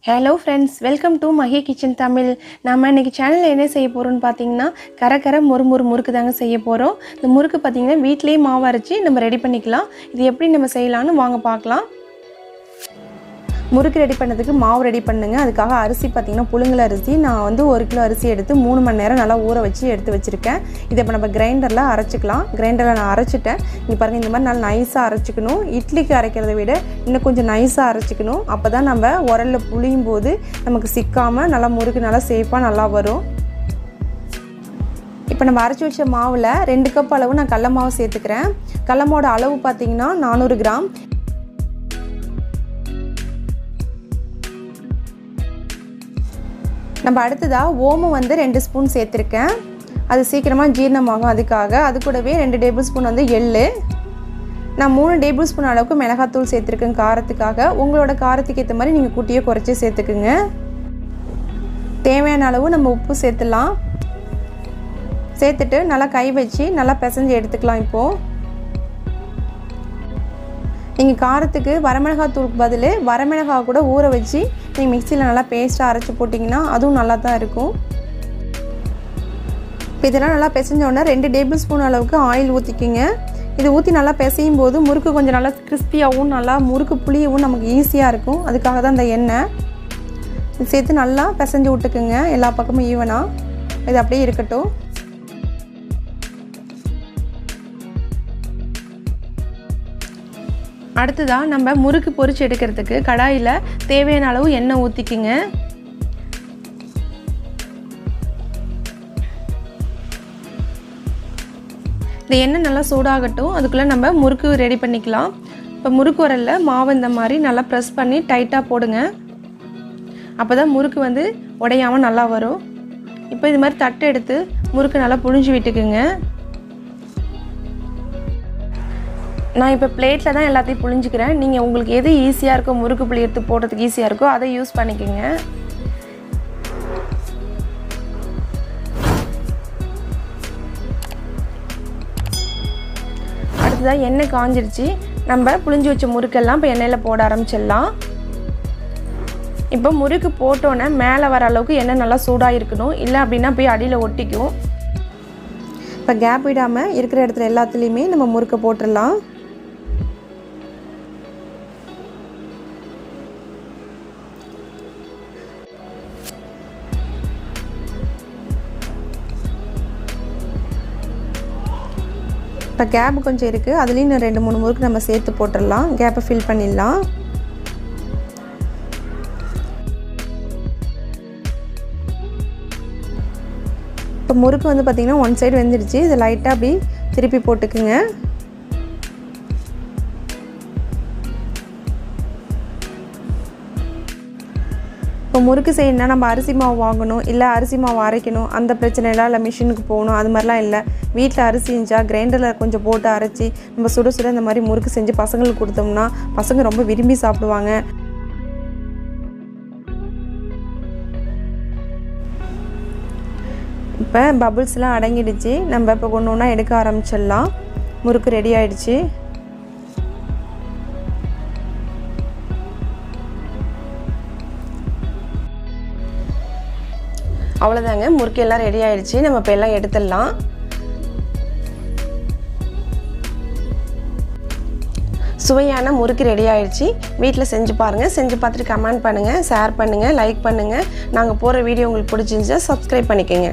Hello friends, welcome to Mahi Kitchen Tamil. நாம இன்னைக்கு சேனல்ல என்ன செய்ய போறோம்னு பாத்தீங்கன்னா கரகர முறுக்கு தாங்க செய்ய போறோம். இந்த முறுக்கு பாத்தீங்கன்னா வீட்லயே மாவு அரைச்சு நம்ம ரெடி பண்ணிக்கலாம். இது எப்படி நம்ம செய்யலாம்னு வாங்க பார்க்கலாம். முறுக்கு ரெடி பண்ணதுக்கு மாவு ரெடி பண்ணுங்க. அதுக்காக அரிசி பாத்தீங்கன்னா புழுங்கல் அரிசி நான் வந்து 1 கிலோ அரிசி எடுத்து 3 மணி நேரம் நல்லா ஊற வச்சு எடுத்து வச்சிருக்கேன். இத இப்ப நம்ம கிரைண்டர்ல அரைச்சுக்கலாம். கிரைண்டர்ல நான் அரைச்சிட்டேன். இங்க பாருங்க இந்த மாதிரி நல்லா நைஸா அரைச்சுக்கணும். இட்லிக்கு அரைக்கிறதை விட இன்னும் கொஞ்சம் நைஸா அரைச்சுக்கணும். அப்பதான் நம்ம உரல்ல புளியும் போது நமக்கு சிக்காம நல்லா முறுக்கு நல்லா சேஃபா நல்லா வரும். இப்போ நம்ம அரைச்சு வச்ச மாவுல 2 கப் அளவு நான் கடலை மாவு சேர்த்துக்கிறேன். கடலை மாவோட அளவு பாத்தீங்கன்னா 400 கிராம். நம்ம அடுத்ததா ஓமம் வந்து 2 ஸ்பூன் சேர்த்திருக்கேன். அது சீக்கிரமா ஜீரணமாகும் அதுக்காக. அது கூடவே 2 டேபிள் ஸ்பூன் வந்து எள்ளு. நான் 3 டேபிள் ஸ்பூன் அளவுக்கு மிளகாய் தூள் சேர்த்திருக்கேன் காரத்துக்காக. உங்களோட காரத்துக்கு ஏற்ற மாதிரி நீங்க கூட்டியே குறைச்சி சேர்த்துக்குங்க. தேவையான அளவு நம்ம உப்பு சேர்த்துலாம். சேர்த்துட்டு நல்லா கை வச்சு நல்லா பிசைஞ்சு எடுத்துக்கலாம். இப்போ நீங்கள் காரத்துக்கு வரமிளகாய் தூளுக்கு பதில் வரமிளகாய் கூட ஊற வச்சு நீங்கள் மிக்சியில் நல்லா பேஸ்ட்டாக அரைச்சி போட்டிங்கன்னா அதுவும் நல்லா தான் இருக்கும். இப்போ இதெல்லாம் நல்லா பிசைஞ்சோன்னா 2 டேபிள் ஸ்பூன் அளவுக்கு ஆயில் ஊற்றிக்கிங்க. இது ஊற்றி நல்லா பிசையும் போது முறுக்கு கொஞ்சம் நல்லா கிறிஸ்பியாகவும் நல்லா முறுக்கு புளியவும் நமக்கு ஈஸியாக இருக்கும். அதுக்காக தான் இந்த எண்ணெய் இது சேர்த்து நல்லா பிசைஞ்சு விட்டுக்குங்க எல்லா பக்கமும் ஈவனாக. இது அப்படியே இருக்கட்டும். அடுத்ததாக நம்ம முறுக்கு பொரிச்சு எடுக்கிறதுக்கு கடாயில் தேவையான அளவு எண்ணெய் ஊற்றிக்குங்க. இந்த எண்ணெய் நல்லா சூடாகட்டும். அதுக்குள்ளே நம்ம முறுக்கு ரெடி பண்ணிக்கலாம். இப்போ முறுக்கு உரல்ல மாவு இந்த மாதிரி நல்லா ப்ரெஸ் பண்ணி டைட்டாக போடுங்க. அப்போ தான் முறுக்கு வந்து உடையாமல் நல்லா வரும். இப்போ இது மாதிரி தட்டு எடுத்து முறுக்கு நல்லா புழிஞ்சு விட்டுக்குங்க. நான் இப்போ பிளேட்டில் தான் எல்லாத்தையும் புழிஞ்சிக்கிறேன். நீங்கள் உங்களுக்கு எது ஈஸியாக இருக்கோ முறுக்கு புளியத்து போடுறதுக்கு ஈஸியாக இருக்கோ அதை யூஸ் பண்ணிக்கோங்க. அடுத்ததான் எண்ணெய் காஞ்சிருச்சு. நம்ம புளிஞ்சு வச்ச முறுக்கெல்லாம் இப்போ எண்ணெயில் போட ஆரம்பிச்சிடலாம். இப்போ முறுக்கு போட்டோன்னே மேலே வர அளவுக்கு எண்ணெய் நல்லா சூடாக இருக்கணும். இல்லை அப்படின்னா போய் அடியில் ஒட்டிக்கும். இப்போ கேப் விடாமல் இருக்கிற இடத்துல எல்லாத்துலேயுமே நம்ம முறுக்கை போட்டுடலாம். இப்போ கேப் கொஞ்சம் இருக்குது. அதுலேயும் 2-3 முறுக்கு நம்ம சேர்த்து போட்டுடலாம். கேப்பை ஃபில் பண்ணிடலாம். இப்போ முறுக்கு வந்து பார்த்திங்கன்னா 1 சைடு வெந்துடுச்சு. இதை லைட்டாக அப்படி திருப்பி போட்டுக்குங்க. இப்போ முறுக்கு செய்யணும்னா நம்ம அரிசி மாவு வாங்கணும், இல்லை அரிசி மாவு அரைக்கணும், அந்த பிரச்சனைலாம் இல்லை மிஷினுக்கு போகணும், அது மாதிரிலாம் இல்லை. வீட்டில் அரிசி இருந்துச்சா கிரைண்டரில் கொஞ்சம் போட்டு அரைச்சி நம்ம சுட சுட இந்த மாதிரி முறுக்கு செஞ்சு பசங்களுக்கு கொடுத்தோம்னா பசங்க ரொம்ப விரும்பி சாப்பிடுவாங்க. இப்போ பபுள்ஸ்லாம் அடங்கிடுச்சு. நம்ம இப்போ ஒன்று ஒன்றா எடுக்க ஆரம்பிச்சிடலாம். முறுக்கு ரெடி ஆகிடுச்சு. அவ்வளோதாங்க, முறுக்கு எல்லாம் ரெடி ஆகிடுச்சு. நம்ம இப்போ எல்லாம் எடுத்துடலாம். சுவையான முறுக்கு ரெடி ஆகிடுச்சு. வீட்டில் செஞ்சு பாருங்கள். செஞ்சு பார்த்துட்டு கமெண்ட் பண்ணுங்கள், ஷேர் பண்ணுங்கள், லைக் பண்ணுங்கள். நாங்கள் போகிற வீடியோ உங்களுக்கு பிடிச்சிருந்துச்சா சப்ஸ்கிரைப் பண்ணிக்கோங்க.